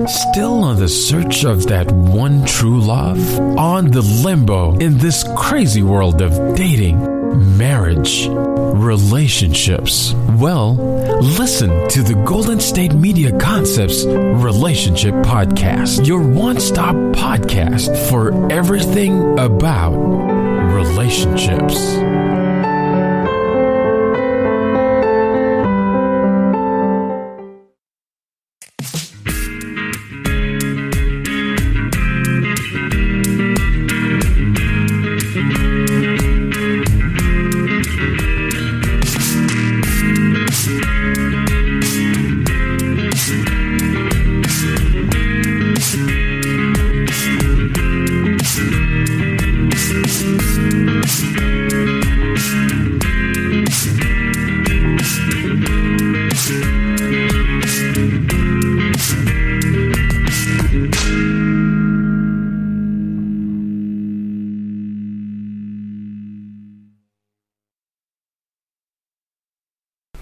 Still on the search of that one true love? On the limbo in this crazy world of dating, marriage, relationships? Well, listen to the Golden State Media Concepts Relationship Podcast, your one-stop podcast for everything about relationships.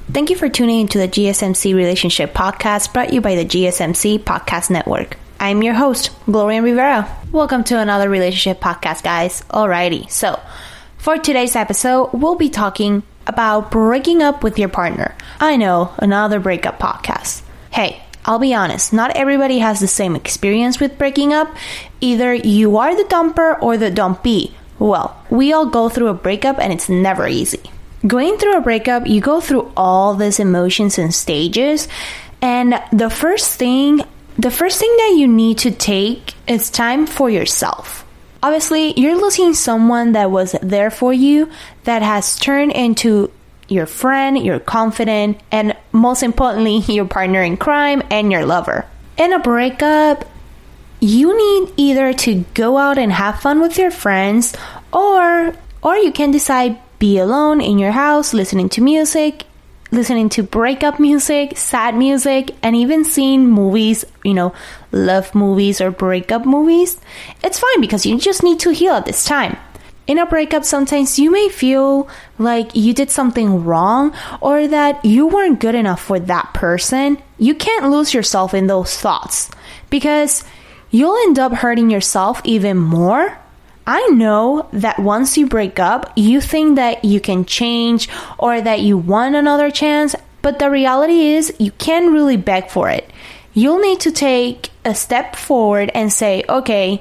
Thank you for tuning into the GSMC Relationship Podcast brought to you by the GSMC Podcast Network. I'm your host, Gloriann Rivera. Welcome to another relationship podcast, guys. Alrighty, so for today's episode, we'll be talking about breaking up with your partner. I know, another breakup podcast. Hey, I'll be honest, not everybody has the same experience with breaking up. Either you are the dumper or the dumpee. Well, we all go through a breakup and it's never easy. Going through a breakup, you go through all these emotions and stages, and the first thing that you need to take is time for yourself. Obviously, you're losing someone that was there for you, that has turned into your friend, your confidant, and most importantly, your partner in crime and your lover. In a breakup, you need either to go out and have fun with your friends, or you can decide be alone in your house, listening to music, listening to breakup music, sad music, and even seeing movies, love movies or breakup movies. It's fine because you just need to heal at this time. In a breakup, sometimes you may feel like you did something wrong or that you weren't good enough for that person. You can't lose yourself in those thoughts because you'll end up hurting yourself even more. I know that once you break up, you think that you can change or that you want another chance, but the reality is you can't really beg for it. You'll need to take a step forward and say, okay,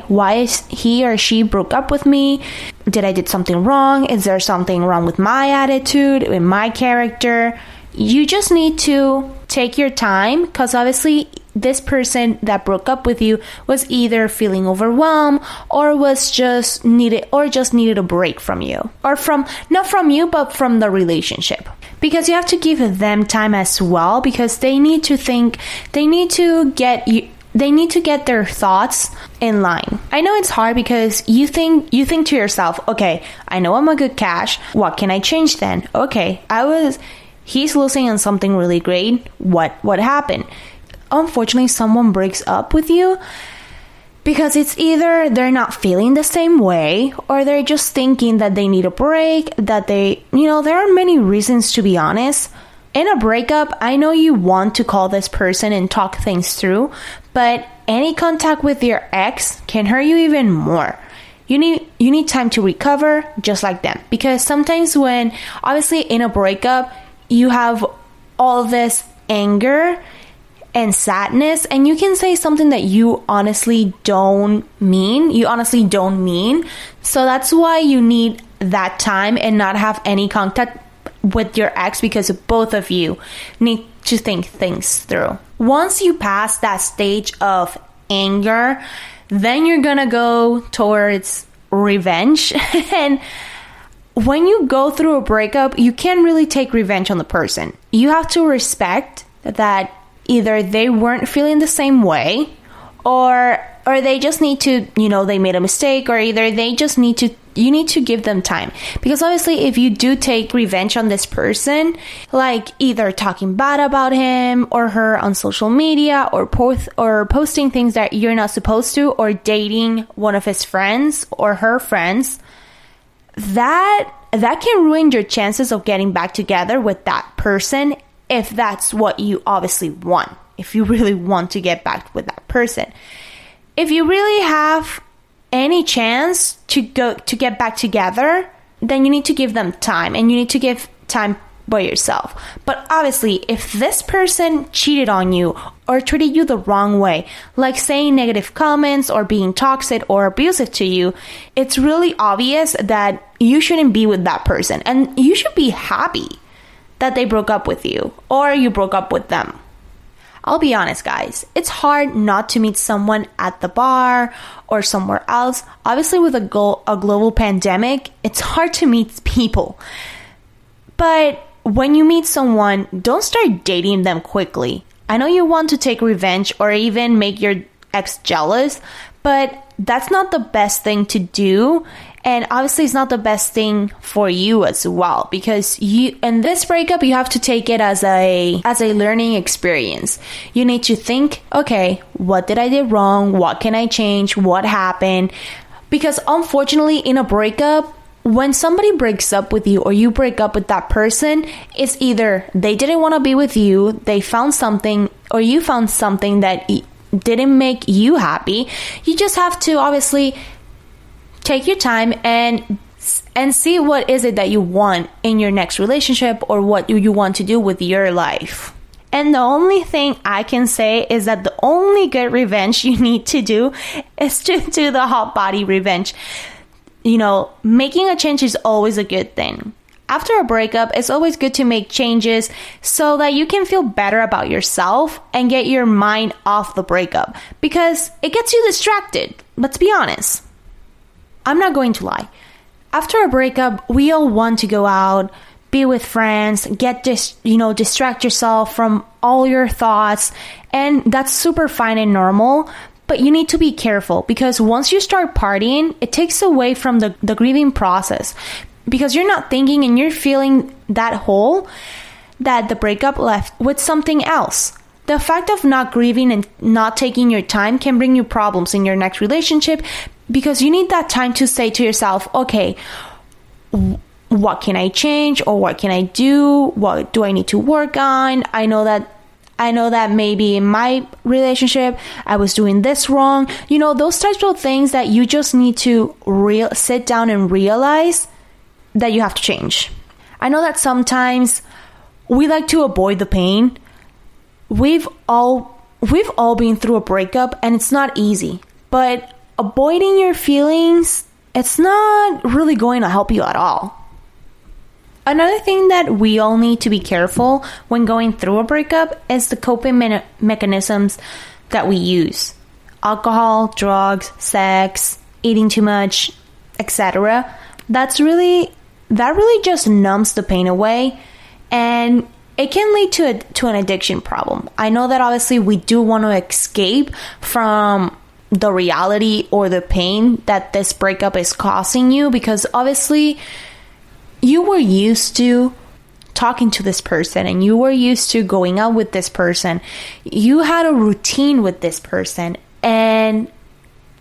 why is he or she broke up with me? Did I did something wrong? Is there something wrong with my attitude, with my character? You just need to take your time because obviously this person that broke up with you was either feeling overwhelmed or just needed a break from you, or not from you but from the relationship, because you have to give them time as well because they need to get their thoughts in line. I know it's hard because you think to yourself, okay, I know I'm a good catch. What can I change then? Okay, he's losing on something really great. What happened? Unfortunately, someone breaks up with you because it's either they're not feeling the same way or they're just thinking that they need a break, that there are many reasons, to be honest. In a breakup, I know you want to call this person and talk things through, but any contact with your ex can hurt you even more. You need time to recover just like them, because sometimes when obviously in a breakup, you have all this anger and sadness, and you can say something that you honestly don't mean. So that's why you need that time and not have any contact with your ex, because both of you need to think things through. Once you pass that stage of anger, then you're gonna go towards revenge. And when you go through a breakup, you can't really take revenge on the person. You have to respect that either they weren't feeling the same way, or they just need to, they made a mistake, or either you need to give them time. Because obviously if you do take revenge on this person, like either talking bad about him or her on social media, or posting things that you're not supposed to, or dating one of his friends or her friends, that can ruin your chances of getting back together with that person, if that's what you obviously want. if you really want to get back with that person. If you really have any chance to get back together, then you need to give them time, and you need to give time by yourself. But obviously, if this person cheated on you or treated you the wrong way, like saying negative comments or being toxic or abusive to you, it's really obvious that you shouldn't be with that person, and you should be happy that they broke up with you or you broke up with them. I'll be honest, guys, it's hard not to meet someone at the bar or somewhere else. Obviously, with a global pandemic, it's hard to meet people. But when you meet someone, don't start dating them quickly. I know you want to take revenge or even make your ex jealous, but that's not the best thing to do. And obviously, it's not the best thing for you as well, because in this breakup, you have to take it as a learning experience. You need to think, okay, what did I do wrong? What can I change? What happened? Because unfortunately, in a breakup, when somebody breaks up with you or you break up with that person, it's either they didn't want to be with you, they found something, or you found something that didn't make you happy. You just have to obviously take your time and see what is it that you want in your next relationship, or what you want to do with your life. And the only thing I can say is that the only good revenge you need to do is to do the hot body revenge. You know, making a change is always a good thing. After a breakup, it's always good to make changes so that you can feel better about yourself and get your mind off the breakup, because it gets you distracted. Let's be honest. I'm not going to lie. After a breakup, we all want to go out, be with friends, distract yourself from all your thoughts, and that's super fine and normal. But you need to be careful, because once you start partying, it takes away from the grieving process, because you're not thinking and you're feeling that hole that the breakup left with something else. The fact of not grieving and not taking your time can bring you problems in your next relationship, because you need that time to say to yourself, okay, what can I change, or what can I do? What do I need to work on? I know that maybe in my relationship, I was doing this wrong. You know, those types of things that you just need to sit down and realize that you have to change. I know that sometimes we like to avoid the pain. We've all been through a breakup, and it's not easy. But avoiding your feelings, it's not really going to help you at all. Another thing that we all need to be careful when going through a breakup is the coping mechanisms that we use. Alcohol, drugs, sex, eating too much, etc. That really just numbs the pain away, and it can lead to an addiction problem. I know that obviously we do want to escape from the reality or the pain that this breakup is causing you, because obviously you were used to talking to this person, and you were used to going out with this person. You had a routine with this person, and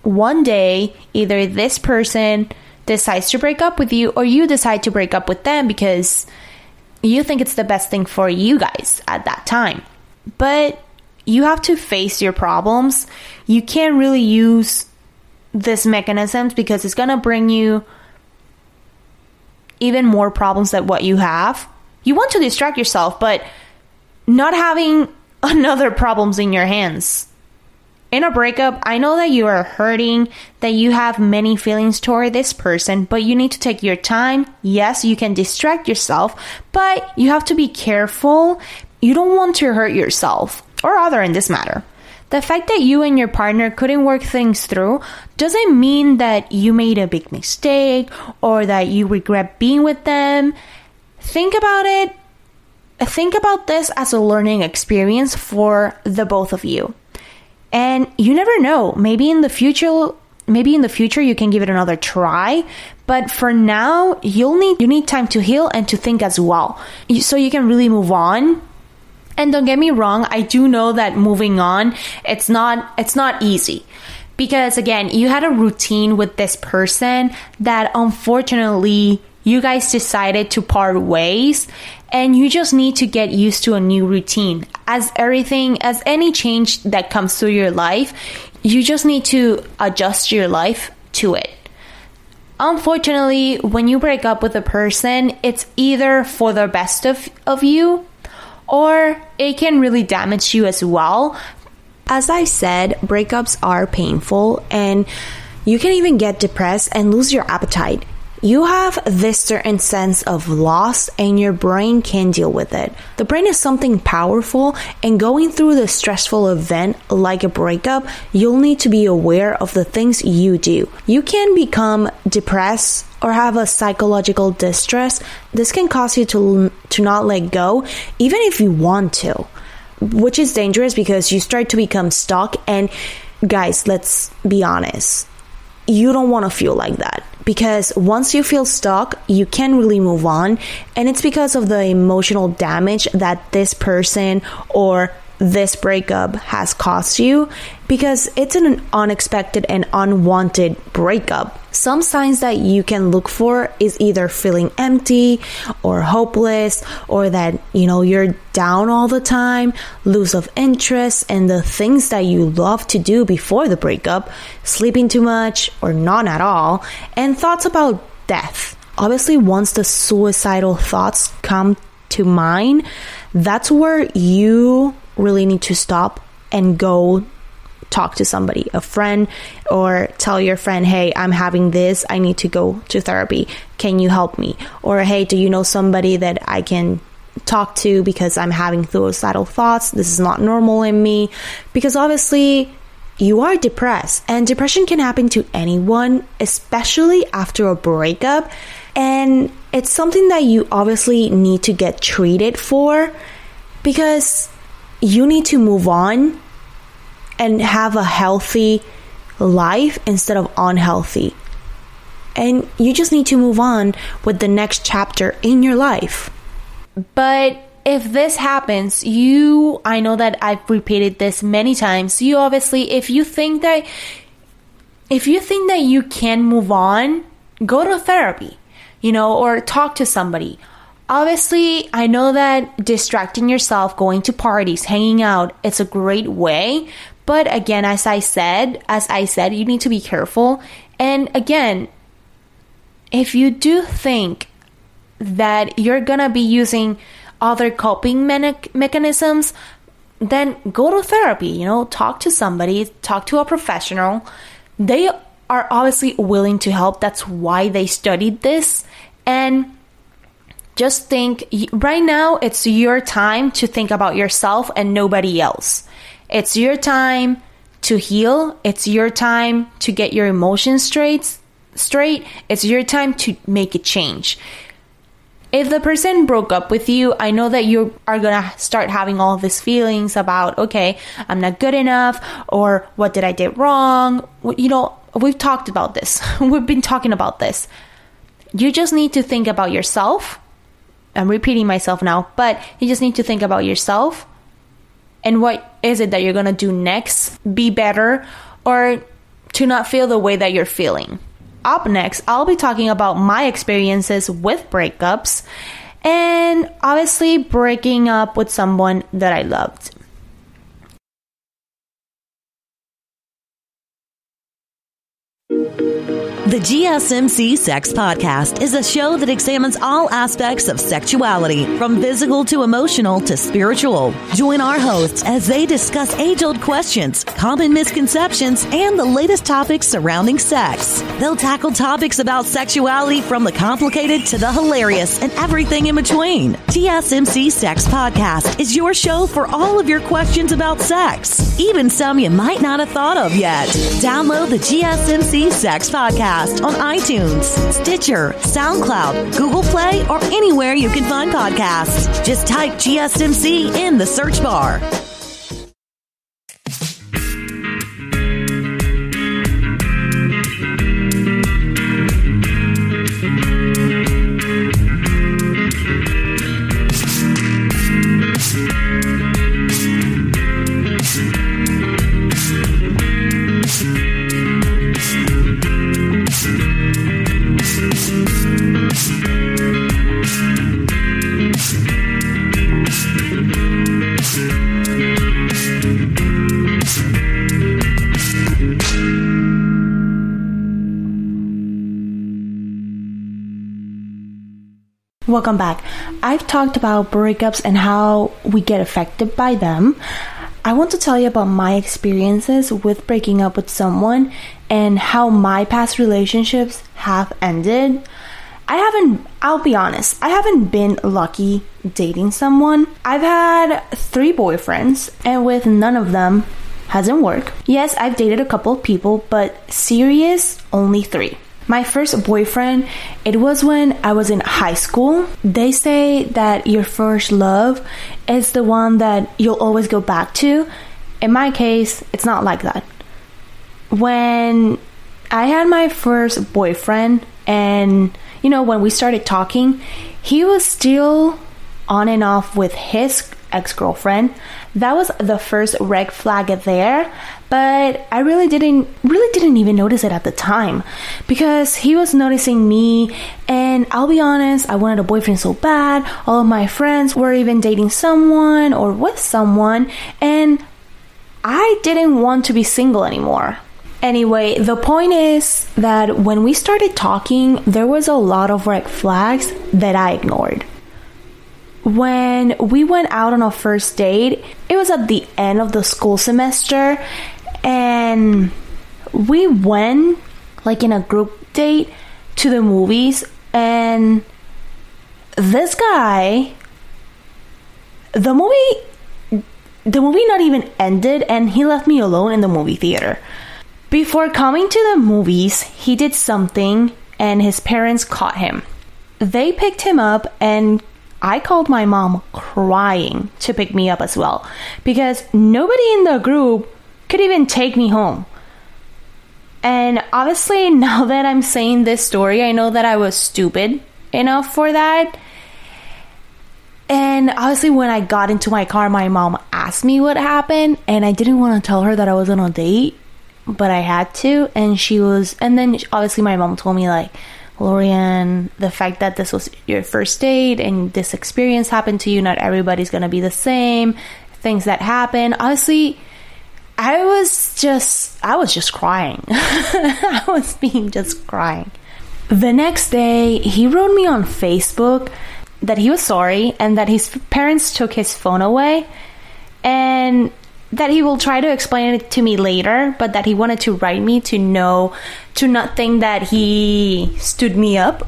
one day either this person decides to break up with you, or you decide to break up with them because you think it's the best thing for you guys at that time. But you have to face your problems. You can't really use these mechanisms, because it's going to bring you even more problems than what you have. You want to distract yourself, but not having another problems in your hands. In a breakup, I know that you are hurting, that you have many feelings toward this person, but you need to take your time. Yes, you can distract yourself, but you have to be careful. You don't want to hurt yourself or other in this matter. The fact that you and your partner couldn't work things through doesn't mean that you made a big mistake or that you regret being with them. Think about it. Think about this as a learning experience for the both of you. And you never know, maybe in the future you can give it another try, but for now you need time to heal and to think as well, so you can really move on. And don't get me wrong, I do know that moving on, it's not easy, because again, you had a routine with this person that unfortunately you guys decided to part ways, and you just need to get used to a new routine. As any change that comes through your life, you just need to adjust your life to it. Unfortunately, when you break up with a person, it's either for the best of you, or it can really damage you as well. As I said, breakups are painful, and you can even get depressed and lose your appetite. You have this certain sense of loss, and your brain can deal with it. The brain is something powerful, and going through the stressful event like a breakup, you'll need to be aware of the things you do. You can become depressed or have a psychological distress. This can cause you to not let go, even if you want to, which is dangerous because you start to become stuck. And guys, let's be honest. You don't want to feel like that, because once you feel stuck, you can't really move on, and it's because of the emotional damage that this person or this breakup has caused you, because it's an unexpected and unwanted breakup. Some signs that you can look for is either feeling empty or hopeless, or that, you're down all the time, lose of interest in the things that you love to do before the breakup, sleeping too much or none at all, and thoughts about death. Obviously, once the suicidal thoughts come to mind, that's where you really need to stop and go talk to somebody, a friend, or tell your friend, hey, I'm having this, I need to go to therapy, can you help me? Or hey, do you know somebody that I can talk to because I'm having suicidal thoughts, this is not normal in me? Because obviously you are depressed, and depression can happen to anyone, especially after a breakup, and it's something that you obviously need to get treated for, because you need to move on and have a healthy life instead of unhealthy. And you just need to move on with the next chapter in your life. But if this happens, I know that I've repeated this many times, you obviously, if you think that you can move on, go to therapy, or talk to somebody. Obviously, I know that distracting yourself, going to parties, hanging out, it's a great way. But again, as I said, you need to be careful. And again, if you do think that you're going to be using other coping mechanisms, then go to therapy, talk to somebody, talk to a professional. They are obviously willing to help. That's why they studied this. And just think, right now, it's your time to think about yourself and nobody else. It's your time to heal. It's your time to get your emotions straight. It's your time to make a change. If the person broke up with you, I know that you are going to start having all these feelings about, okay, I'm not good enough, or what did I do wrong? We've talked about this. We've been talking about this. You just need to think about yourself. I'm repeating myself now, but you just need to think about yourself and what is it that you're going to do next, be better, or to not feel the way that you're feeling. Up next, I'll be talking about my experiences with breakups and obviously breaking up with someone that I loved. The GSMC Sex Podcast is a show that examines all aspects of sexuality, from physical to emotional to spiritual. Join our hosts as they discuss age-old questions, common misconceptions, and the latest topics surrounding sex. They'll tackle topics about sexuality from the complicated to the hilarious and everything in between. GSMC Sex Podcast is your show for all of your questions about sex, even some you might not have thought of yet. Download the GSMC Sex Podcast on iTunes, Stitcher, SoundCloud, Google Play, or anywhere you can find podcasts. Just type GSMC in the search bar. Welcome back. I've talked about breakups and how we get affected by them. I want to tell you about my experiences with breaking up with someone and how my past relationships have ended. I'll be honest, I haven't been lucky dating someone. I've had 3 boyfriends, and with none of them hasn't worked. Yes, I've dated a couple of people, but serious, only 3. My first boyfriend, it was when I was in high school. They say that your first love is the one that you'll always go back to. In my case, it's not like that. When I had my first boyfriend and, when we started talking, he was still on and off with his ex-girlfriend. That was the first red flag there, but I really didn't even notice it at the time because he was noticing me, and I'll be honest, I wanted a boyfriend so bad. All of my friends were even dating someone or with someone, and I didn't want to be single anymore. Anyway, the point is that when we started talking, there was a lot of red flags that I ignored. When we went out on our first date, it was at the end of the school semester, and we went like in a group date to the movies, and this guy, the movie not even ended, and he left me alone in the movie theater. Before coming to the movies, he did something and his parents caught him. They picked him up, and I called my mom crying to pick me up as well because nobody in the group could even take me home. And obviously, now that I'm saying this story, I know that I was stupid enough for that. And obviously, when I got into my car, my mom asked me what happened, and I didn't want to tell her that I was on a date, but I had to. And then obviously my mom told me, like, Gloriann, the fact that this was your first date and this experience happened to you, not everybody's gonna be the same. Things that happen. Honestly, I was just crying. I was just crying. The next day, he wrote me on Facebook that he was sorry and that his parents took his phone away, and that he will try to explain it to me later, but that he wanted to write me to not think that he stood me up.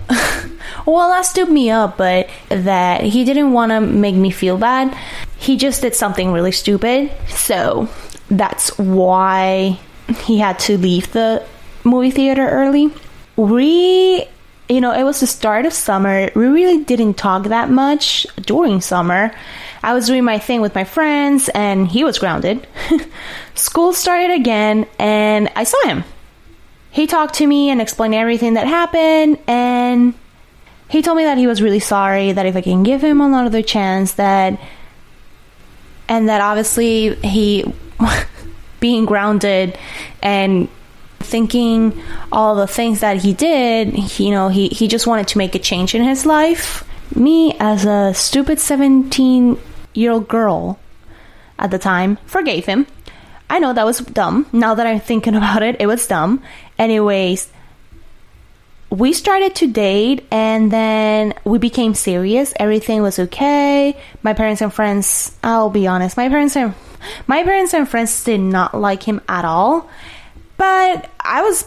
Well, not stood me up, but that he didn't want to make me feel bad. He just did something really stupid. So that's why he had to leave the movie theater early. It was the start of summer. We really didn't talk that much during summer. I was doing my thing with my friends, and he was grounded. School started again, and I saw him. He talked to me and explained everything that happened, and he told me that he was really sorry, that if I can give him another chance, and that obviously he, being grounded and thinking all the things that he did, he just wanted to make a change in his life. Me, as a stupid 17-year-old girl at the time, forgave him. I know that was dumb. Now that I'm thinking about it, it was dumb. Anyways, we started to date, and then we became serious. Everything was okay. My parents and friends, I'll be honest, my parents and friends did not like him at all. But I was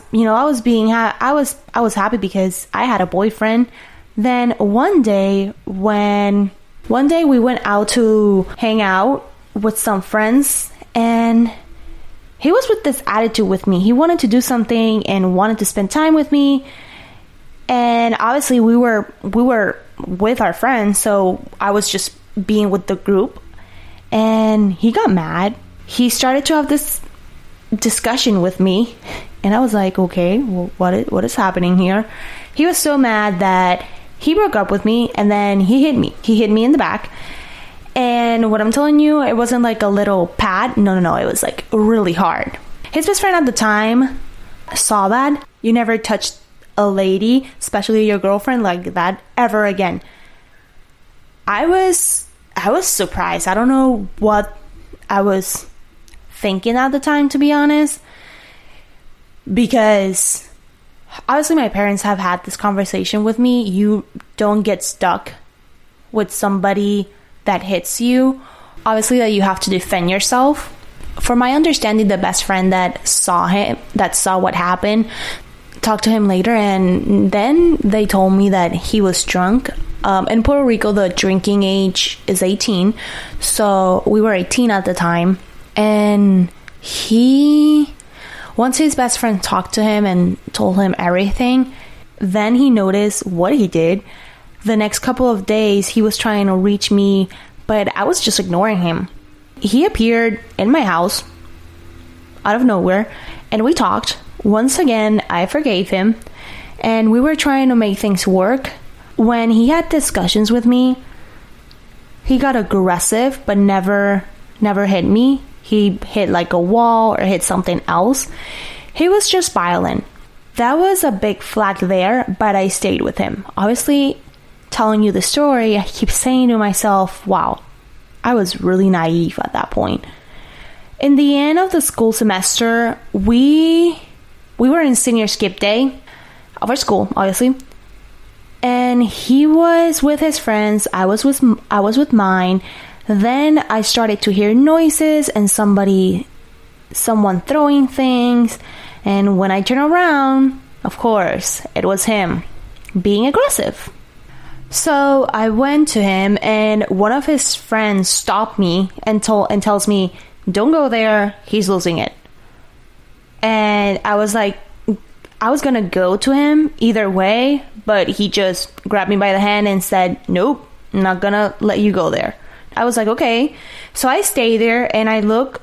happy because I had a boyfriend. Then one day we went out to hang out with some friends, and he was with this attitude with me. He wanted to do something and wanted to spend time with me. And obviously we were with our friends, so I was just being with the group. And he got mad. He started to have this discussion with me, and I was like, okay, well, what is happening here? He was so mad that he broke up with me, and then he hit me. He hit me in the back. And what I'm telling you, it wasn't like a little pat. No, it was like really hard. His best friend at the time saw that. You never touched a lady, especially your girlfriend, like that ever again. I was surprised. I don't know what I was thinking at the time, to be honest, because obviously my parents have had this conversation with me. You don't get stuck with somebody that hits you, obviously that you have to defend yourself. For my understanding, the best friend that saw what happened, talked to him later, and then they told me that he was drunk. In Puerto Rico, the drinking age is 18, so we were 18 at the time, and once his best friend talked to him and told him everything, then he noticed what he did. The next couple of days, he was trying to reach me, but I was just ignoring him. He appeared in my house out of nowhere, and we talked. Once again, I forgave him, and we were trying to make things work. When he had discussions with me, he got aggressive, but never hit me. He hit like a wall or hit something else. He was just violent. That was a big flag there, but I stayed with him. Obviously, telling you the story, I keep saying to myself, wow, I was really naive at that point. In the end of the school semester, we were in senior skip day of our school, obviously. And he was with his friends, I was with mine. Then I started to hear noises and someone throwing things. And when I turned around, of course, it was him being aggressive. So I went to him, and one of his friends stopped me and tells me, "Don't go there, he's losing it." And I was like, I was gonna go to him either way, but he just grabbed me by the hand and said, "Nope, I'm not gonna let you go there." I was like, okay. So I stay there, and I look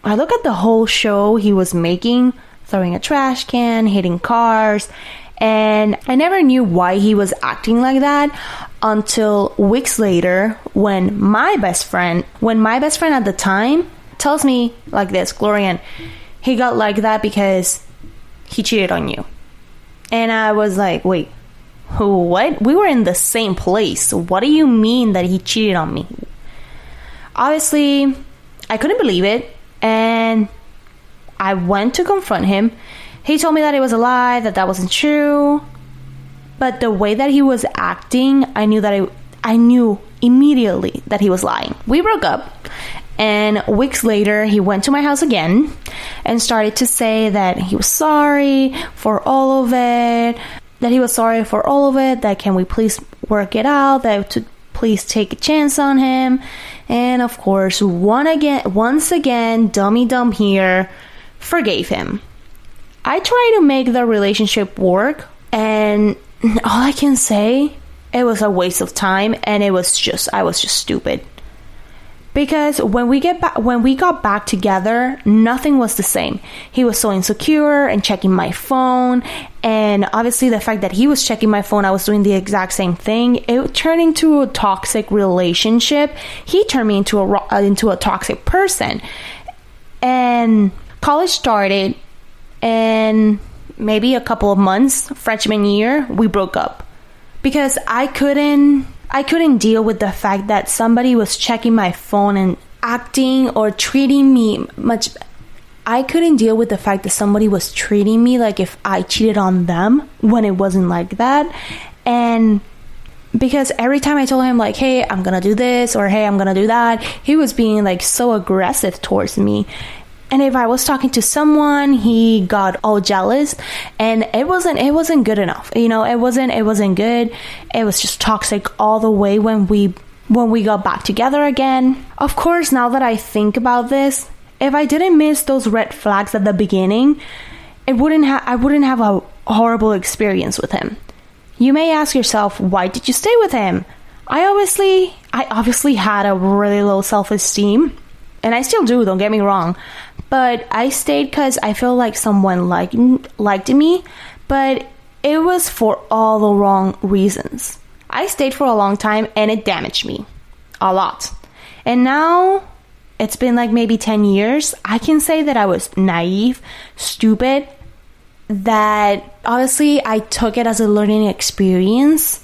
at the whole show he was making, throwing a trash can, hitting cars. And I never knew why he was acting like that until weeks later when my best friend at the time tells me like this, "Gloriann, he got like that because he cheated on you." And I was like, wait, what? We were in the same place. What do you mean that he cheated on me? Obviously, I couldn't believe it, and I went to confront him. He told me that it was a lie, that wasn't true. But the way that he was acting, I knew immediately that he was lying. We broke up, and weeks later, he went to my house again and started to say that he was sorry for all of it, that can we please work it out, that to please take a chance on him. And of course, once again, dummy dumb here, forgave him. I tried to make the relationship work, and all I can say, it was a waste of time, and I was just stupid. Because when we got back together, nothing was the same. He was so insecure and checking my phone, and obviously the fact that he was checking my phone, I was doing the exact same thing. It turned into a toxic relationship. He turned me into a toxic person. And college started, and maybe a couple of months, freshman year, we broke up. Because I couldn't deal with the fact that somebody was checking my phone and acting or treating me much. I couldn't deal with the fact that somebody was treating me like if I cheated on them when it wasn't like that. And because every time I told him like, hey, I'm gonna do this, or hey, I'm gonna do that, he was being like so aggressive towards me. And if I was talking to someone, he got all jealous, and it wasn't good enough. You know, it wasn't good. It was just toxic all the way when we got back together again. Of course, now that I think about this, if I didn't miss those red flags at the beginning, I wouldn't have a horrible experience with him. You may ask yourself, why did you stay with him? I obviously had a really low self-esteem, and I still do, don't get me wrong. But I stayed because I feel like someone liked me, but it was for all the wrong reasons. I stayed for a long time, and it damaged me a lot. And now, it's been like maybe 10 years. I can say that I was naive, stupid, that obviously I took it as a learning experience.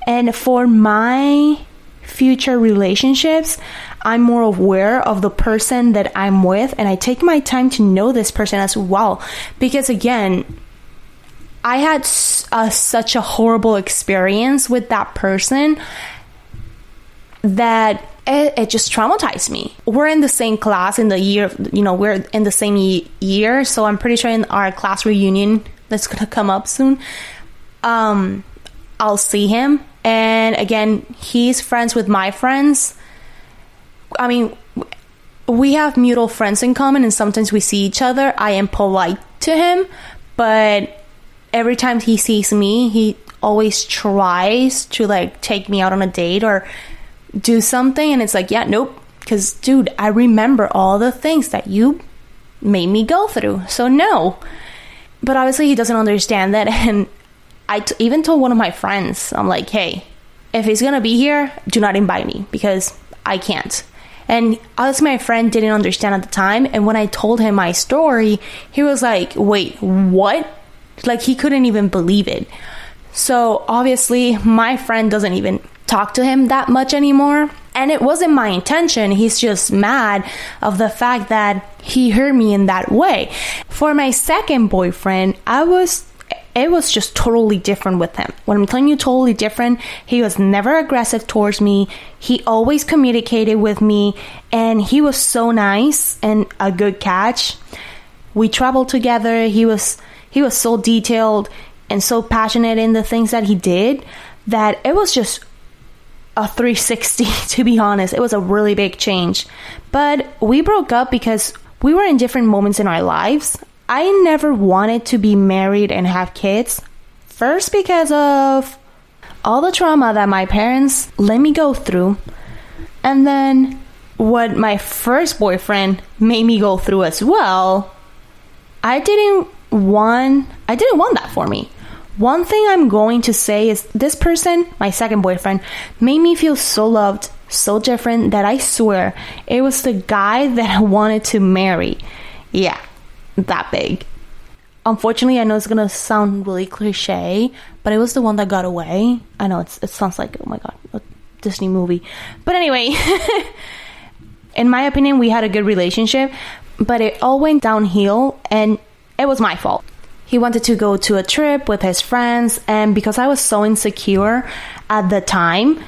And for my future relationships, I'm more aware of the person that I'm with, and I take my time to know this person as well. Because again, I had such a horrible experience with that person, that it just traumatized me. We're in the same class in the year, we're in the same year. So I'm pretty sure in our class reunion that's going to come up soon, I'll see him. And again, he's friends with my friends. I mean, we have mutual friends in common, and sometimes we see each other. I am polite to him, but every time he sees me, he always tries to like take me out on a date or do something, and it's like, yeah, nope, because dude, I remember all the things that you made me go through, so no. But obviously he doesn't understand that, and I even told one of my friends, I'm like, hey, if he's gonna be here, do not invite me, because I can't. And obviously my friend didn't understand at the time, and when I told him my story, he was like, wait, what? Like, he couldn't even believe it. So obviously my friend doesn't even talk to him that much anymore, and it wasn't my intention. He's just mad of the fact that he hurt me in that way. For my second boyfriend, it was just totally different with him. When I'm telling you totally different, he was never aggressive towards me. He always communicated with me, and he was so nice and a good catch. We traveled together. He was so detailed and so passionate in the things that he did that it was just a 360, to be honest. It was a really big change. But we broke up because we were in different moments in our lives. I never wanted to be married and have kids. First, because of all the trauma that my parents let me go through. And then what my first boyfriend made me go through as well. I didn't want that for me. One thing I'm going to say is this person, my second boyfriend, made me feel so loved, so different, that I swear it was the guy that I wanted to marry. Yeah, that big. Unfortunately, I know it's going to sound really cliche, but it was the one that got away. I know it sounds like, oh my God, a Disney movie. But anyway, in my opinion, we had a good relationship, but it all went downhill, and it was my fault. He wanted to go to a trip with his friends, and because I was so insecure at the time,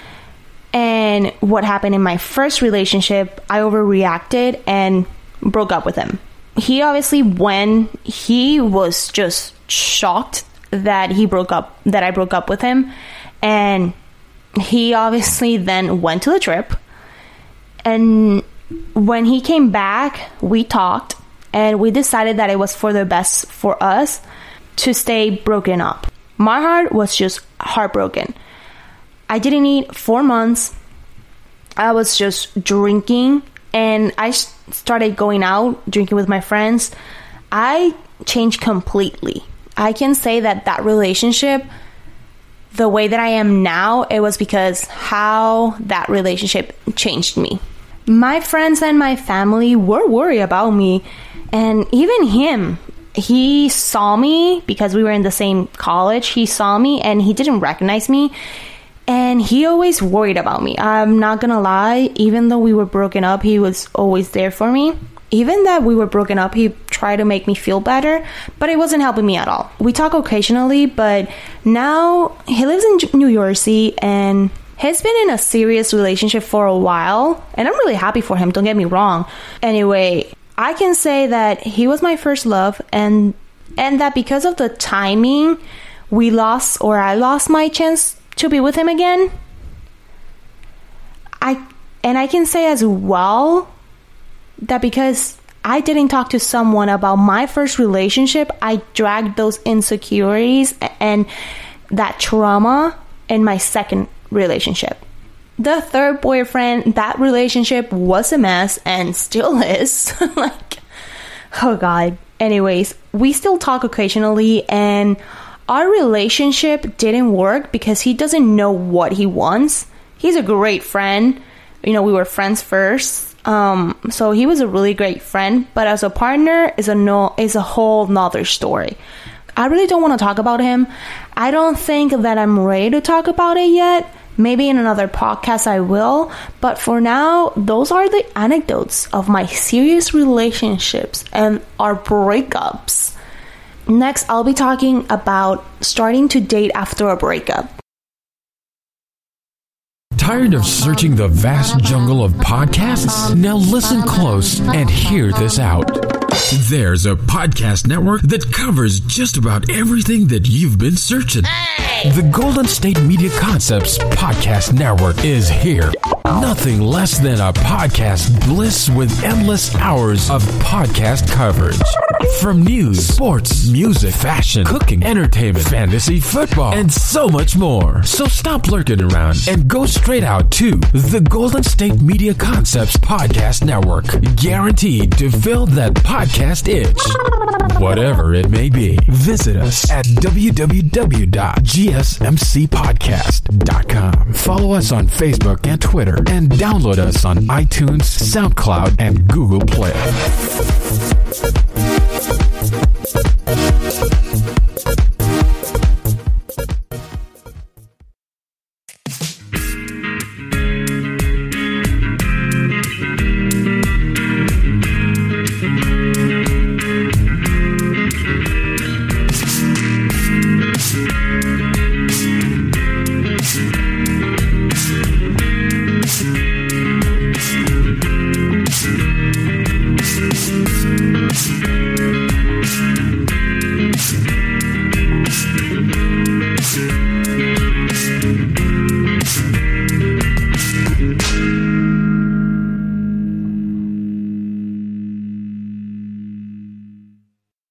and what happened in my first relationship, I overreacted and broke up with him. He obviously, when he was just shocked that I broke up with him, and he obviously then went to the trip, and when he came back, we talked, and we decided that it was for the best for us to stay broken up. My heart was just heartbroken. I didn't eat 4 months. I was just drinking, and I started going out, drinking with my friends. I changed completely. I can say that relationship, the way that I am now, it was because how that relationship changed me. My friends and my family were worried about me, and even him, he saw me because we were in the same college. He saw me and he didn't recognize me, and he always worried about me. I'm not gonna lie, even though we were broken up, he was always there for me. Even that we were broken up, he tried to make me feel better, but it wasn't helping me at all. We talk occasionally, but now he lives in New Jersey, and he's been in a serious relationship for a while, and I'm really happy for him, don't get me wrong. Anyway, I can say that he was my first love, and that because of the timing, I lost my chance to be with him again. I can say as well that because I didn't talk to someone about my first relationship, I dragged those insecurities and that trauma in my second relationship. The third boyfriend, that relationship was a mess and still is. Like, oh God. Anyways, we still talk occasionally, and our relationship didn't work because he doesn't know what he wants. He's a great friend. We were friends first. So he was a really great friend, but as a partner is a whole nother story. I really don't want to talk about him. I don't think that I'm ready to talk about it yet. Maybe in another podcast I will, but for now, those are the anecdotes of my serious relationships and our breakups. Next, I'll be talking about starting to date after a breakup. Tired of searching the vast jungle of podcasts? Now listen close and hear this out. There's a podcast network that covers just about everything that you've been searching. The Golden State Media Concepts Podcast Network is here. Nothing less than a podcast bliss with endless hours of podcast coverage. From news, sports, music, fashion, cooking, entertainment, fantasy, football, and so much more. So stop lurking around and go straight out to the Golden State Media Concepts Podcast Network. Guaranteed to fill that podcast itch. Whatever it may be. Visit us at www.gsmcpodcast.com. Follow us on Facebook and Twitter, and download us on iTunes, SoundCloud, and Google Play.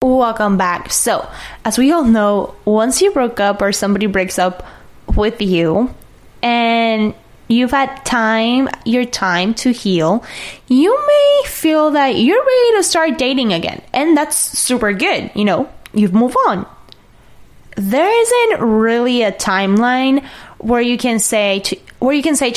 Welcome back. So, as we all know, once you broke up or somebody breaks up with you and you've had your time to heal, you may feel that you're ready to start dating again. And that's super good. You've moved on. There isn't really a timeline where you can say to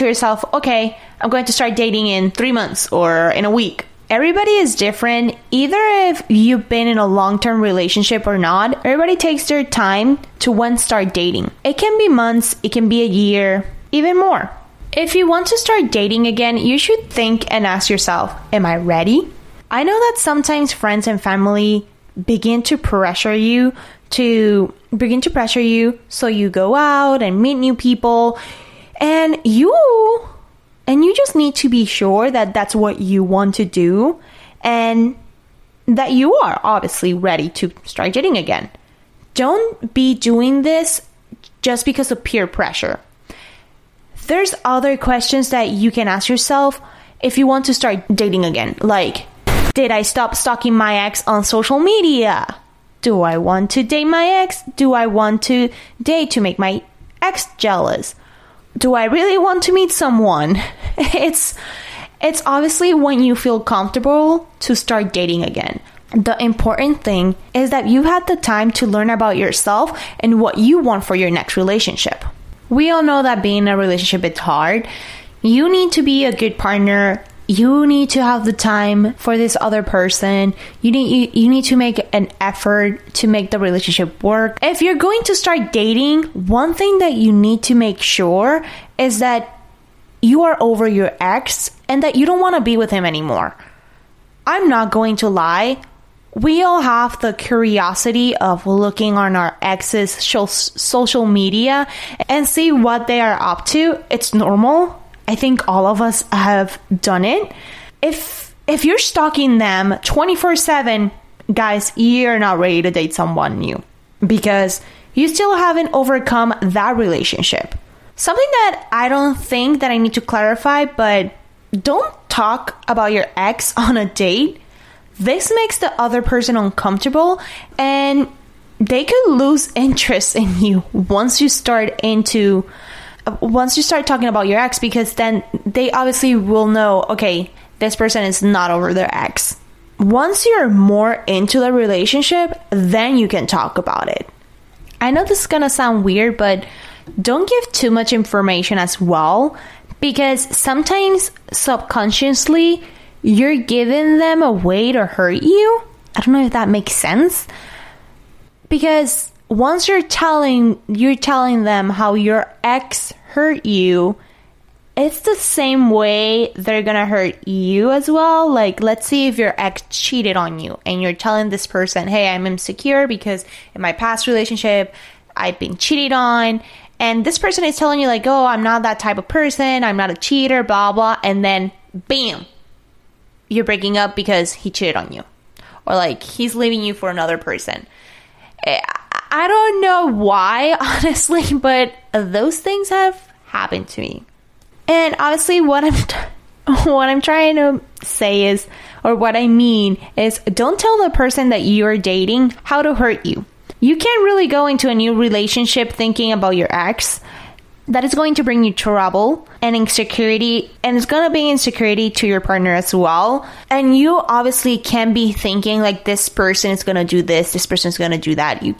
yourself, okay, I'm going to start dating in 3 months or in a week. Everybody is different. Either if you've been in a long-term relationship or not, everybody takes their time to when start dating. It can be months, it can be a year, even more. If you want to start dating again, you should think and ask yourself, am I ready? I know that sometimes friends and family begin to pressure you so you go out and meet new people, and you just need to be sure that that's what you want to do and that you are obviously ready to start dating again. Don't be doing this just because of peer pressure. There's other questions that you can ask yourself if you want to start dating again. Like, did I stop stalking my ex on social media? Do I want to date my ex? Do I want to date to make my ex jealous? Do I really want to meet someone? It's obviously when you feel comfortable to start dating again. The important thing is that you had the time to learn about yourself and what you want for your next relationship. We all know that being in a relationship is hard. You need to be a good partner. You need to have the time for this other person. You need to make an effort to make the relationship work. If you're going to start dating, one thing that you need to make sure is that you are over your ex and that you don't want to be with him anymore. I'm not going to lie. We all have the curiosity of looking on our ex's social media and see what they are up to. It's normal. I think all of us have done it. If you're stalking them 24/7, guys, you're not ready to date someone new because you still haven't overcome that relationship. Something that I don't think that I need to clarify, but don't talk about your ex on a date. This makes the other person uncomfortable and they could lose interest in you once you start talking about your ex, because then they obviously will know, okay, this person is not over their ex. Once you're more into the relationship, then you can talk about it. I know this is gonna sound weird, but don't give too much information as well, because sometimes subconsciously you're giving them a way to hurt you. I don't know if that makes sense. Because once you're telling them how your ex hurt you, it's the same way they're gonna hurt you as well. Like, let's see if your ex cheated on you and you're telling this person, hey, I'm insecure because in my past relationship I've been cheated on, and this person is telling you like, oh, I'm not that type of person, I'm not a cheater, blah, blah, and then bam, you're breaking up because he cheated on you. Or like he's leaving you for another person. I don't know why, honestly, but those things have happened to me. And obviously what I'm trying to say is, or what I mean is, don't tell the person that you're dating how to hurt you. You can't really go into a new relationship thinking about your ex. That is going to bring you trouble and insecurity, and it's going to bring insecurity to your partner as well. And you obviously can be thinking like, this person is going to do this person is going to do that. You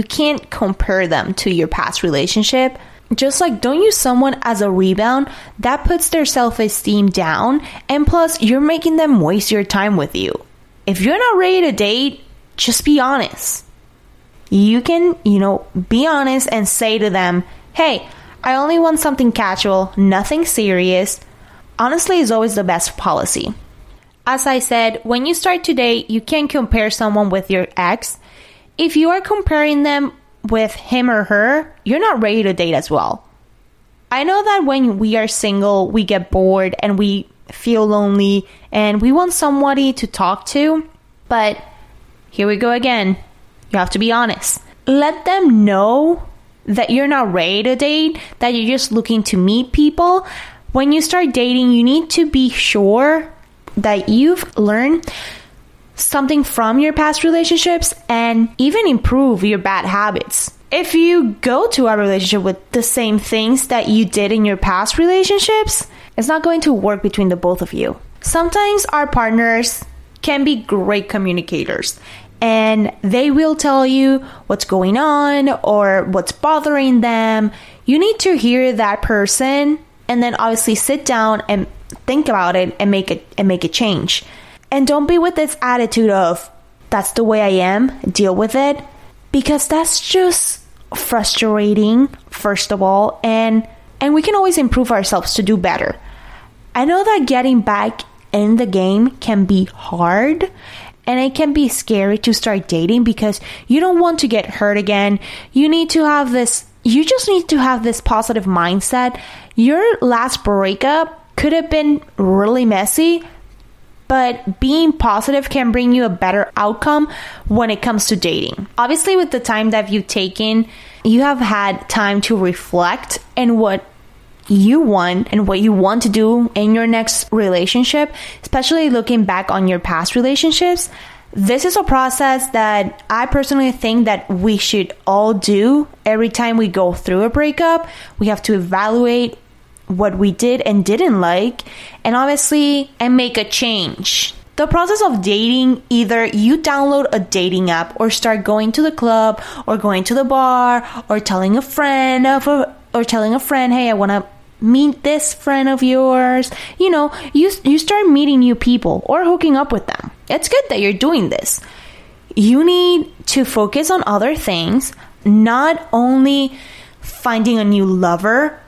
can't compare them to your past relationship. Just like, don't use someone as a rebound. That puts their self-esteem down, and plus you're making them waste your time with you. If you're not ready to date, just be honest. You can, be honest and say to them, hey, I only want something casual, nothing serious. Honestly, is always the best policy. As I said, when you start to date, you can't compare someone with your ex. If you are comparing them with him or her, you're not ready to date as well. I know that when we are single, we get bored and we feel lonely and we want somebody to talk to. But here we go again. You have to be honest. Let them know that you're not ready to date, that you're just looking to meet people. When you start dating, you need to be sure that you've learned something from your past relationships and even improve your bad habits. If you go to a relationship with the same things that you did in your past relationships, it's not going to work between the both of you. Sometimes our partners can be great communicators, and they will tell you what's going on or what's bothering them. You need to hear that person and then obviously sit down and think about it and make a change. And don't be with this attitude of, that's the way I am, deal with it. Because that's just frustrating, first of all. And we can always improve ourselves to do better. I know that getting back in the game can be hard. And it can be scary to start dating because you don't want to get hurt again. You just need to have this positive mindset. Your last breakup could have been really messy, but being positive can bring you a better outcome when it comes to dating. Obviously, with the time that you've taken, you have had time to reflect on what you want and what you want to do in your next relationship, especially looking back on your past relationships. This is a process that I personally think that we should all do every time we go through a breakup. We have to evaluate what we did and didn't like, and obviously, and make a change. The process of dating, either you download a dating app or start going to the club or going to the bar or telling a friend, hey, I want to meet this friend of yours. You start meeting new people or hooking up with them. It's good that you're doing this. You need to focus on other things, not only finding a new lover,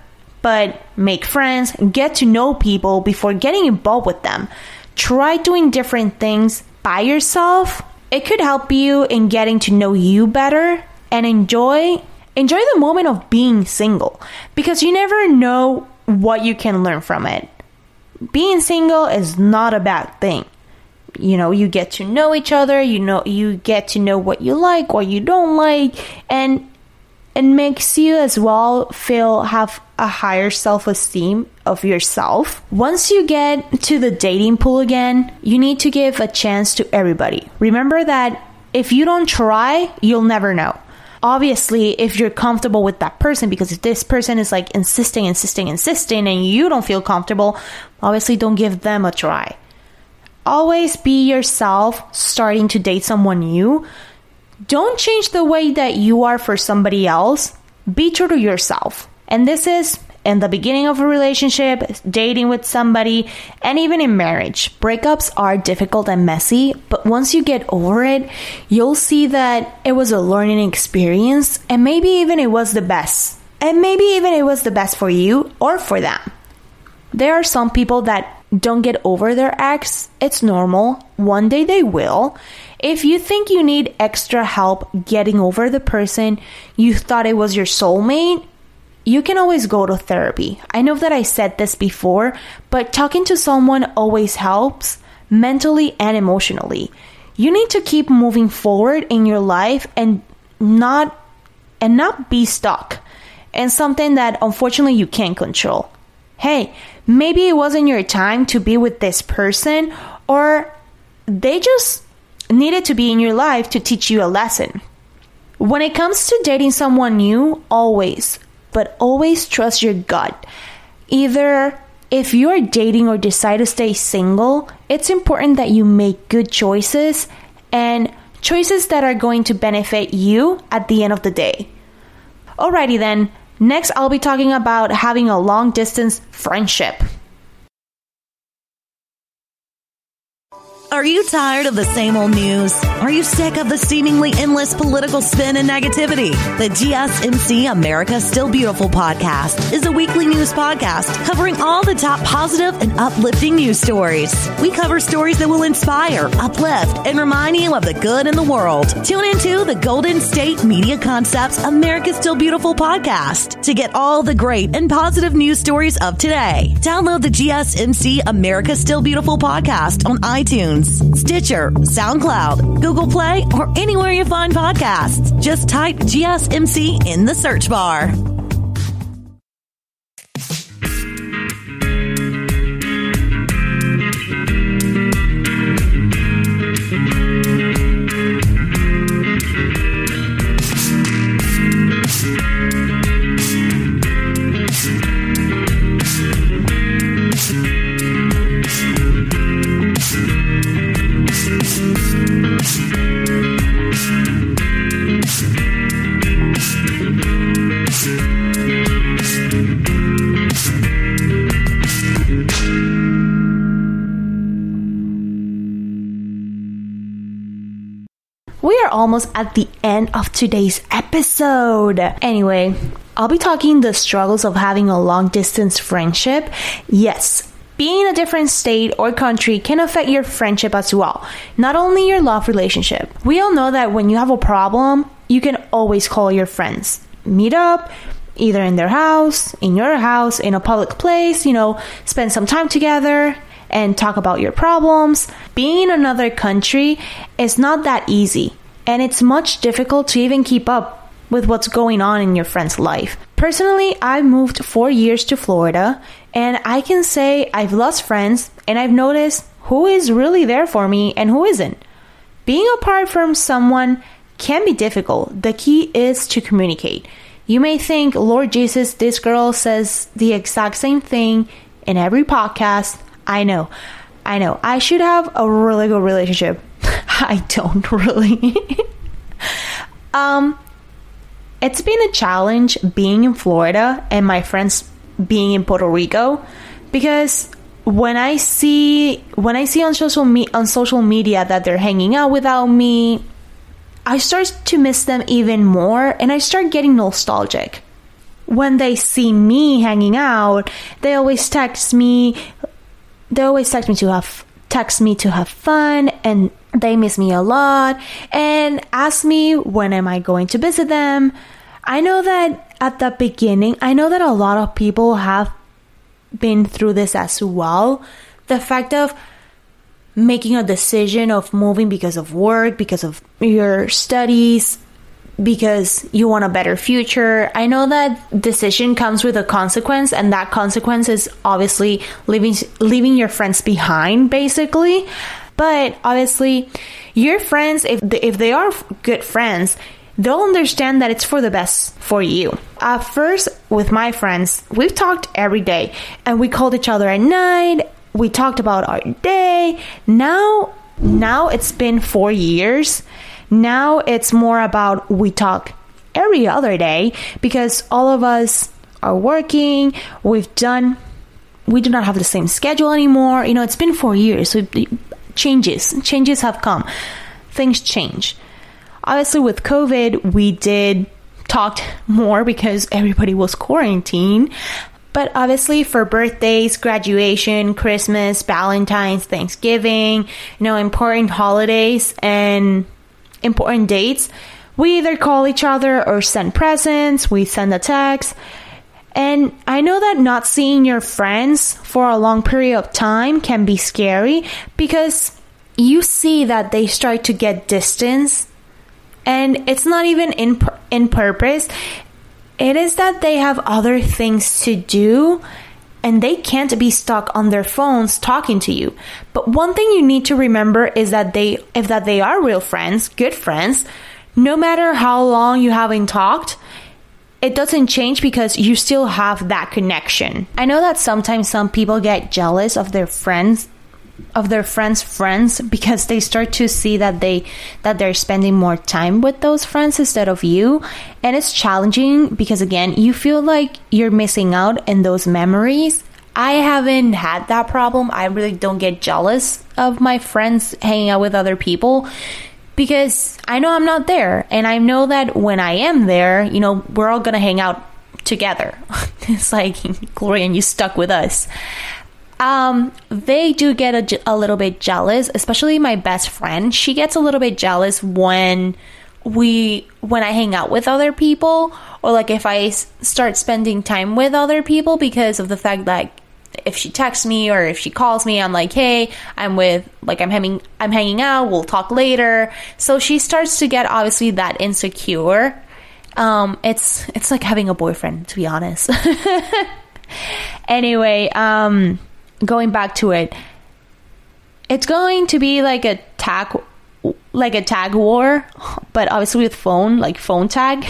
but make friends, get to know people before getting involved with them. Try doing different things by yourself. It could help you in getting to know you better and enjoy the moment of being single, because you never know what you can learn from it. Being single is not a bad thing. You get to know each other, you get to know what you like, what you don't like, and it makes you as well have a higher self-esteem of yourself. Once you get to the dating pool again, you need to give a chance to everybody. Remember that if you don't try, you'll never know. Obviously, if you're comfortable with that person, because if this person is like insisting and you don't feel comfortable, obviously don't give them a try. Always be yourself starting to date someone new. Don't change the way that you are for somebody else. Be true to yourself. And this is in the beginning of a relationship, dating with somebody, and even in marriage. Breakups are difficult and messy, but once you get over it, you'll see that it was a learning experience, and maybe even it was the best. And maybe even it was the best for you or for them. There are some people that don't get over their ex. It's normal. One day they will. If you think you need extra help getting over the person you thought it was your soulmate, you can always go to therapy. I know that I said this before, but talking to someone always helps mentally and emotionally. You need to keep moving forward in your life and not be stuck in something that unfortunately you can't control. Hey, maybe it wasn't your time to be with this person, or they just needed to be in your life to teach you a lesson. When it comes to dating someone new, always trust your gut. Either if you're dating or decide to stay single, it's important that you make good choices and choices that are going to benefit you at the end of the day. Alrighty then, next I'll be talking about having a long distance friendship. Are you tired of the same old news? Are you sick of the seemingly endless political spin and negativity? The GSMC America Still Beautiful podcast is a weekly news podcast covering all the top positive and uplifting news stories. We cover stories that will inspire, uplift, and remind you of the good in the world. Tune into the Golden State Media Concepts America Still Beautiful podcast to get all the great and positive news stories of today. Download the GSMC America Still Beautiful podcast on iTunes, Stitcher, SoundCloud, Google Play, or anywhere you find podcasts. Just type GSMC in the search bar. We are almost at the end of today's episode. Anyway, I'll be talking the struggles of having a long distance friendship. Yes, being in a different state or country can affect your friendship as well, not only your love relationship. We all know that when you have a problem, you can always call your friends. Meet up, either in their house, in your house, in a public place, spend some time together and talk about your problems. Being in another country is not that easy, and it's much difficult to even keep up with what's going on in your friend's life. Personally, I moved 4 years to Florida, and I can say I've lost friends, and I've noticed who is really there for me and who isn't. Being apart from someone can be difficult. The key is to communicate. You may think, Lord Jesus, this girl says the exact same thing in every podcast. I know. I should have a really good relationship. I don't really. It's been a challenge being in Florida and my friends being in Puerto Rico, because when I see on social media that they're hanging out without me, I start to miss them even more, and I start getting nostalgic. When they see me hanging out, they always text me to have fun, and they miss me a lot and ask me when am I going to visit them. I know that at the beginning, a lot of people have been through this as well. The fact of making a decision of moving because of work, because of your studies, because you want a better future. I know that decision comes with a consequence, and that consequence is obviously leaving your friends behind, basically. But obviously, your friends, if they are good friends, they'll understand that it's for the best for you. At first, with my friends, we've talked every day, and we called each other at night. We talked about our day. Now it's been 4 years. Now it's more about we talk every other day, because all of us are working. We do not have the same schedule anymore. It's been 4 years. So changes have come. Things change. Obviously, with COVID, we did talk more because everybody was quarantined. But obviously, for birthdays, graduation, Christmas, Valentine's, Thanksgiving, important holidays and important dates, we either call each other or send presents, we send a text, And I know that not seeing your friends for a long period of time can be scary because you see that they start to get distance, and it's not even in purpose. It is that they have other things to do and they can't be stuck on their phones talking to you. But one thing you need to remember is that if they are real friends, good friends, no matter how long you haven't talked, it doesn't change because you still have that connection. I know that sometimes some people get jealous of their friends' friends because they start to see that they're spending more time with those friends instead of you. And it's challenging because, again, you feel like you're missing out in those memories. I haven't had that problem. I really don't get jealous of my friends hanging out with other people because I know I'm not there. And I know that when I am there, you know, we're all going to hang out together. It's like, Gloriann, you stuck with us. They do get a little bit jealous, especially my best friend. She gets a little bit jealous when I hang out with other people, or like if I start spending time with other people, because of the fact that if she texts me or if she calls me, I'm like, hey, I'm hanging out, we'll talk later. So she starts to get obviously that insecure. It's like having a boyfriend, to be honest. Anyway, going back to it, it's going to be like a tag war, but obviously with phone tag.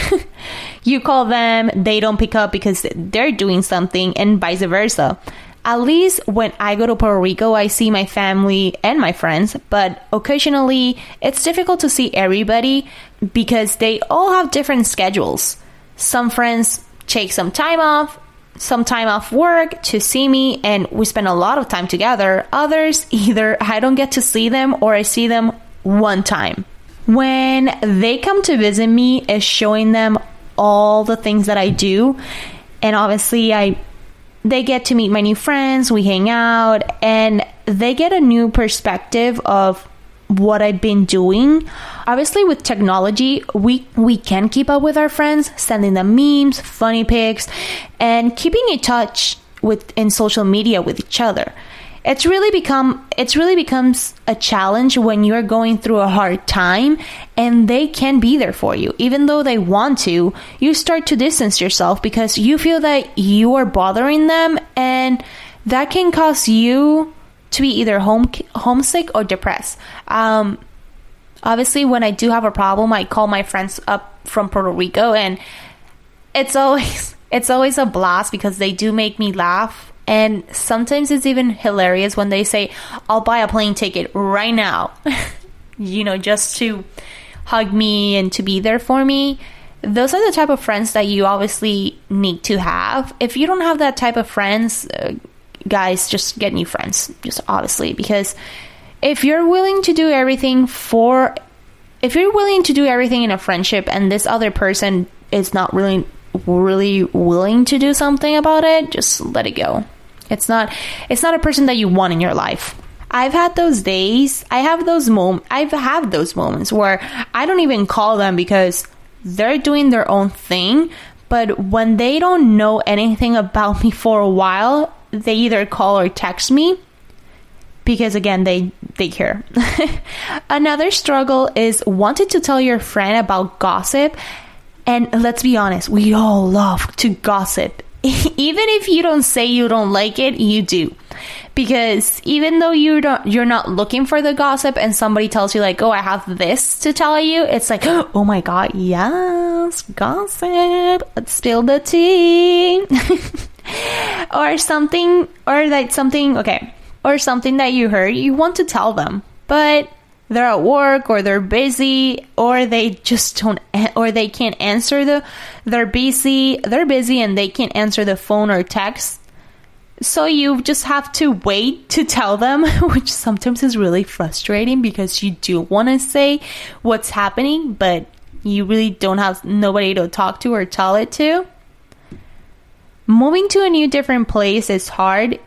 You call them, they don't pick up because they're doing something, and vice versa. At least when I go to Puerto Rico, I see my family and my friends, but occasionally it's difficult to see everybody because they all have different schedules. Some friends take some time off work to see me, and we spend a lot of time together. Others, either I don't get to see them or I see them one time. When they come to visit me, it's showing them all the things that I do, and obviously they get to meet my new friends, we hang out, and they get a new perspective of what I've been doing. Obviously, with technology, we can keep up with our friends, sending them memes, funny pics, and keeping in touch in social media with each other. It really becomes a challenge when you're going through a hard time and they can be there for you. Even though they want to, you start to distance yourself because you feel that you are bothering them, and that can cause you to be either homesick or depressed. Obviously, when I do have a problem, I call my friends up from Puerto Rico, and it's always a blast because they do make me laugh. And sometimes it's even hilarious when they say, I'll buy a plane ticket right now, just to hug me and to be there for me. Those are the type of friends that you obviously need to have. If you don't have that type of friends, guys, just get new friends, just obviously, because if you're willing to do everything in a friendship and this other person is not really willing to do something about it, just let it go. It's not a person that you want in your life. I've had those days. I've had those moments where I don't even call them because they're doing their own thing, but when they don't know anything about me for a while, they either call or text me because, again, they care. Another struggle is wanting to tell your friend about gossip. And let's be honest, we all love to gossip. Even if you don't say you don't like it, you do. Because even though you're not looking for the gossip and somebody tells you like, oh, I have this to tell you, it's like, oh my God, yes, gossip, let's spill the tea. or something that you heard, you want to tell them, but they're at work or they're busy or they just don't, or they can't answer they're busy and they can't answer the phone or text. So you just have to wait to tell them, which sometimes is really frustrating because you do want to say what's happening, but you really don't have nobody to talk to or tell it to. Moving to a new different place is hard.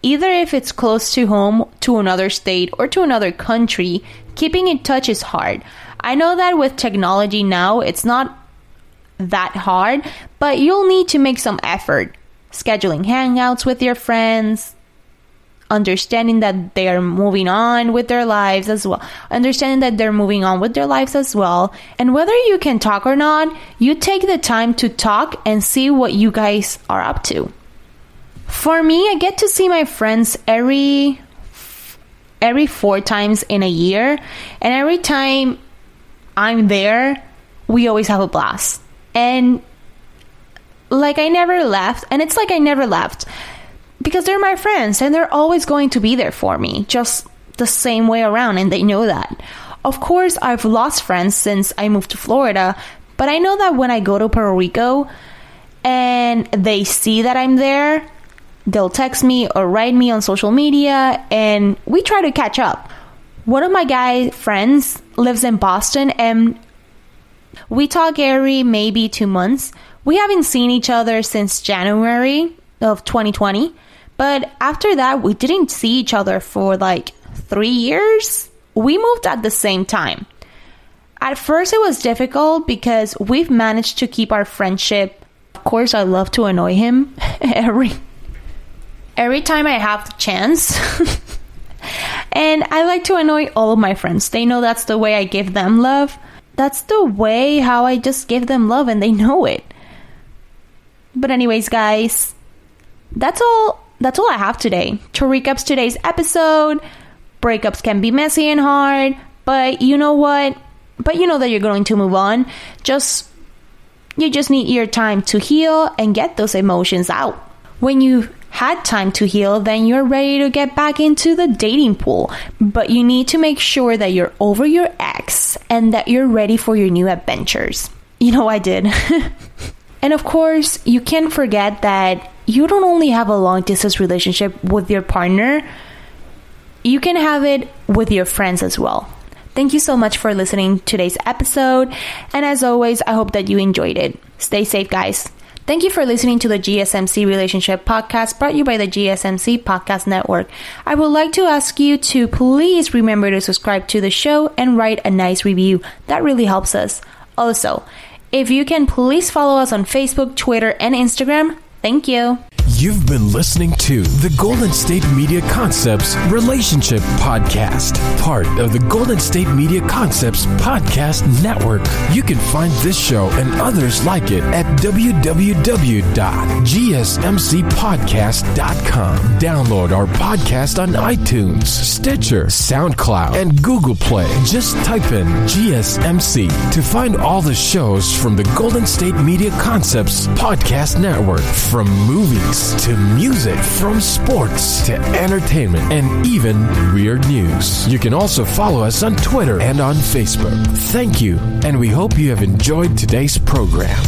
Either if it's close to home, to another state, or to another country, keeping in touch is hard. I know that with technology now, it's not that hard, but you'll need to make some effort. scheduling hangouts with your friends, understanding that they are moving on with their lives as well. And whether you can talk or not, you take the time to talk and see what you guys are up to. For me, I get to see my friends every 4 times in a year, and every time I'm there, we always have a blast. And I never left, and it's like I never left, because they're my friends and they're always going to be there for me, just the same way around, and they know that. Of course, I've lost friends since I moved to Florida, but I know that when I go to Puerto Rico and they see that I'm there, they'll text me or write me on social media, and we try to catch up. One of my guy friends lives in Boston, and we talk every maybe 2 months. We haven't seen each other since January of 2020, but after that, we didn't see each other for 3 years. We moved at the same time. At first, it was difficult because we've managed to keep our friendship. Of course, I love to annoy him every time I have the chance. And I like to annoy all of my friends. They know that's the way I give them love. That's the way how I just give them love, and they know it. But anyways, guys, that's all I have today. To recap today's episode, breakups can be messy and hard, but you know what? But you know that you're going to move on. You just need your time to heal and get those emotions out. When you've had time to heal, then you're ready to get back into the dating pool. But you need to make sure that you're over your ex and that you're ready for your new adventures. You know, I did. And of course, you can't forget that you don't only have a long-distance relationship with your partner, you can have it with your friends as well. Thank you so much for listening to today's episode. And as always, I hope that you enjoyed it. Stay safe, guys. Thank you for listening to the GSMC Relationship Podcast, brought to you by the GSMC Podcast Network. I would like to ask you to please remember to subscribe to the show and write a nice review. That really helps us. Also, if you can please follow us on Facebook, Twitter, and Instagram, thank you. You've been listening to the Golden State Media Concepts Relationship Podcast, part of the Golden State Media Concepts Podcast Network. You can find this show and others like it at www.gsmcpodcast.com. Download our podcast on iTunes, Stitcher, SoundCloud, and Google Play. Just type in GSMC to find all the shows from the Golden State Media Concepts Podcast Network, from movies to music, from sports to entertainment, and even weird news. You can also follow us on Twitter and on Facebook. Thank you, and we hope you have enjoyed today's program.